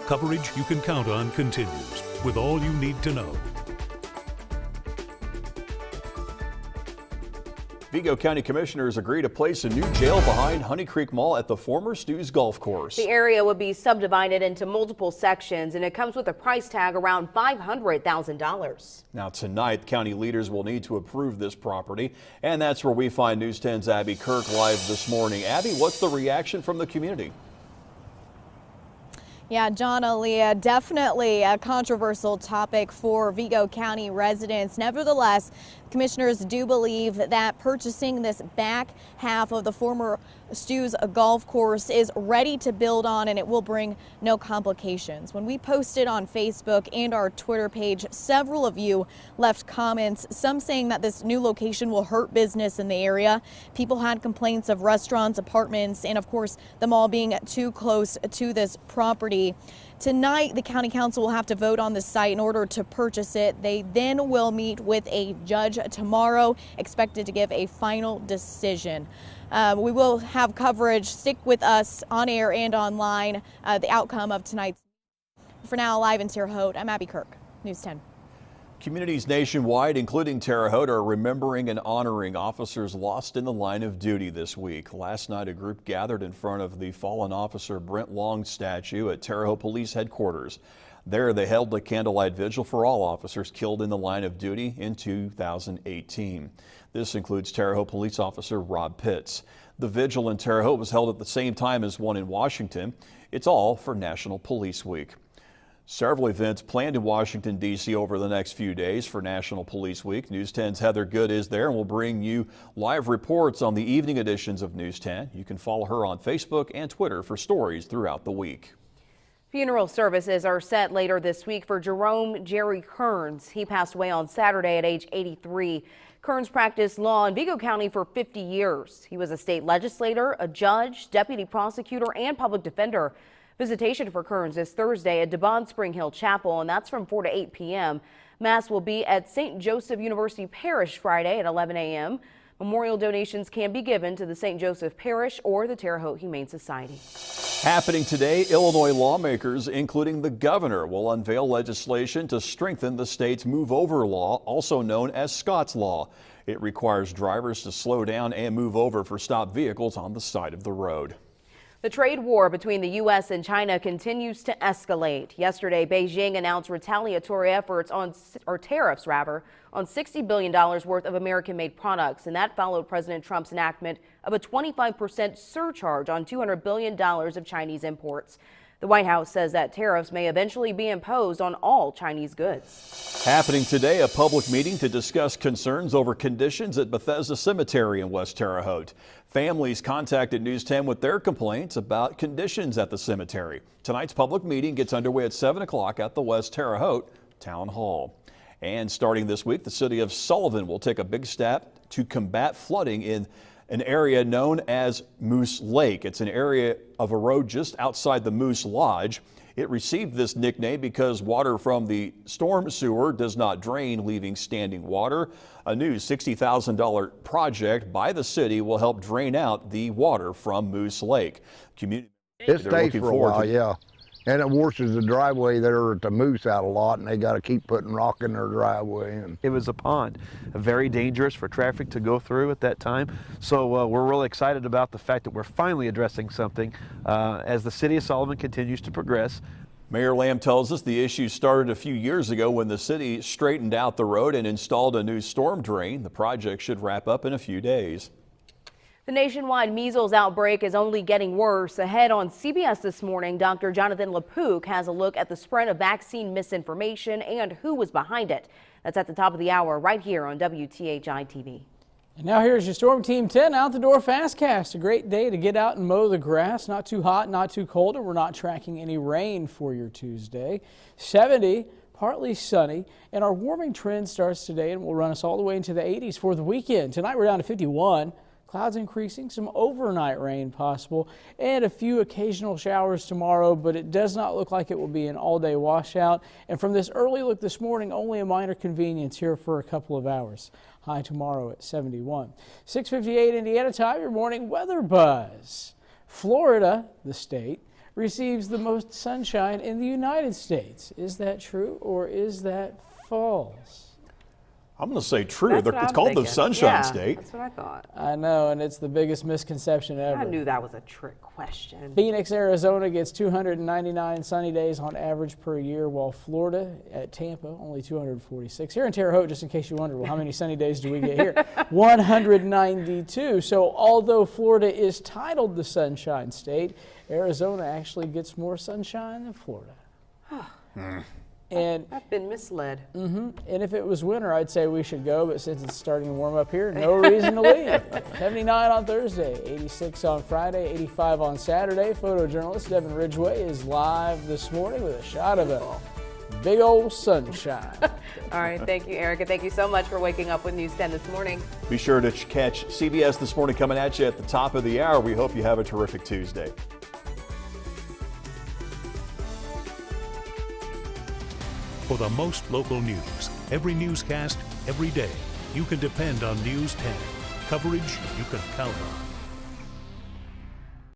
Coverage you can count on continues with all you need to know. Vigo County Commissioners agree to place a new jail behind Honey Creek Mall at the former Stu's Golf Course. The area would be subdivided into multiple sections, and it comes with a price tag around $500,000. Now tonight, county leaders will need to approve this property, and that's where we find News 10's Abby Kirk live this morning. Abby, what's the reaction from the community? Yeah, John, Aaliyah, definitely a controversial topic for Vigo County residents. Nevertheless, commissioners do believe that purchasing this back half of the former Stu's Golf Course is ready to build on, and it will bring no complications. When we posted on Facebook and our Twitter page, several of you left comments, some saying that this new location will hurt business in the area. People had complaints of restaurants, apartments, and of course the mall being too close to this property. Tonight, the county council will have to vote on the site in order to purchase it. They then will meet with a judge tomorrow, expected to give a final decision. We will have coverage. Stick with us on air and online, the outcome of tonight's. For now, live in Terre Haute, I'm Abby Kirk, News 10. Communities nationwide, including Terre Haute, are remembering and honoring officers lost in the line of duty this week. Last night, a group gathered in front of the fallen officer Brent Long statue at Terre Haute Police Headquarters. There, they held a candlelight vigil for all officers killed in the line of duty in 2018. This includes Terre Haute Police Officer Rob Pitts. The vigil in Terre Haute was held at the same time as one in Washington. It's all for National Police Week. Several events planned in Washington, D.C. over the next few days for National Police Week. News 10's Heather Good is there and will bring you live reports on the evening editions of News 10. You can follow her on Facebook and Twitter for stories throughout the week. Funeral services are set later this week for Jerome Kern. He passed away on Saturday at age 83. Kern's practiced law in Vigo County for 50 years. He was a state legislator, a judge, deputy prosecutor, and public defender. Visitation for Kearns is Thursday at Devon Spring Hill Chapel, and that's from 4 to 8 p.m. Mass will be at St. Joseph University Parish Friday at 11 a.m. Memorial donations can be given to the St. Joseph Parish or the Terre Haute Humane Society. Happening today, Illinois lawmakers, including the governor, will unveil legislation to strengthen the state's move-over law, also known as Scott's Law. It requires drivers to slow down and move over for stopped vehicles on the side of the road. The trade war between the U.S. and China continues to escalate. Yesterday, Beijing announced retaliatory efforts on tariffs on $60 billion worth of American-made products, and that followed President Trump's enactment of a 25% surcharge on $200 billion of Chinese imports. The White House says that tariffs may eventually be imposed on all Chinese goods. Happening today, a public meeting to discuss concerns over conditions at Bethesda Cemetery in West Terre Haute. Families contacted News 10 with their complaints about conditions at the cemetery. Tonight's public meeting gets underway at 7 o'clock at the West Terre Haute Town Hall. And starting this week, the city of Sullivan will take a big step to combat flooding in an area known as Moose Lake. It's an area of a road just outside the Moose Lodge. It received this nickname because water from the storm sewer does not drain, leaving standing water. A new $60,000 project by the city will help drain out the water from Moose Lake. It stays for a while, yeah. And it washes the driveway there at the Moose out a lot, and they got to keep putting rock in their driveway. It was a pond, very dangerous for traffic to go through at that time. So we're really excited about the fact that we're finally addressing something as the city of Sullivan continues to progress. Mayor Lamb tells us the issue started a few years ago when the city straightened out the road and installed a new storm drain. The project should wrap up in a few days. The nationwide measles outbreak is only getting worse. Ahead on CBS this morning, Dr. Jonathan LaPook has a look at the spread of vaccine misinformation and who was behind it. That's at the top of the hour right here on WTHI-TV. And now here's your Storm Team 10 Out the Door Fastcast. A great day to get out and mow the grass. Not too hot, not too cold, and we're not tracking any rain for your Tuesday. 70, partly sunny, and our warming trend starts today and will run us all the way into the 80s for the weekend. Tonight we're down to 51. Clouds increasing, some overnight rain possible, and a few occasional showers tomorrow, but it does not look like it will be an all-day washout. And from this early look this morning, only a minor convenience here for a couple of hours. High tomorrow at 71. 6:58 Indiana time, your morning weather buzz. Florida, the state, receives the most sunshine in the United States. Is that true or is that false? I'm going to say true. That's what It's I'm called thinking. the Sunshine Yeah, State. That's what I thought. I know, and it's the biggest misconception ever. I knew that was a trick question. Phoenix, Arizona gets 299 sunny days on average per year, while Florida at Tampa only 246. Here in Terre Haute, just in case you wonder, well, how many sunny days do we get here? 192. So although Florida is titled the Sunshine State, Arizona actually gets more sunshine than Florida. And I've been misled. and if it was winter, I'd say we should go, but since it's starting to warm up here, no reason to leave. 79 on Thursday, 86 on Friday, 85 on Saturday. Photojournalist Devin Ridgway is live this morning with a shot of a big old sunshine. All right, thank you, Erica. Thank you so much for waking up with News 10 this morning. Be sure to catch CBS This Morning coming at you at the top of the hour. We hope you have a terrific Tuesday. For the most local news, every newscast, every day, you can depend on News 10. Coverage you can count on.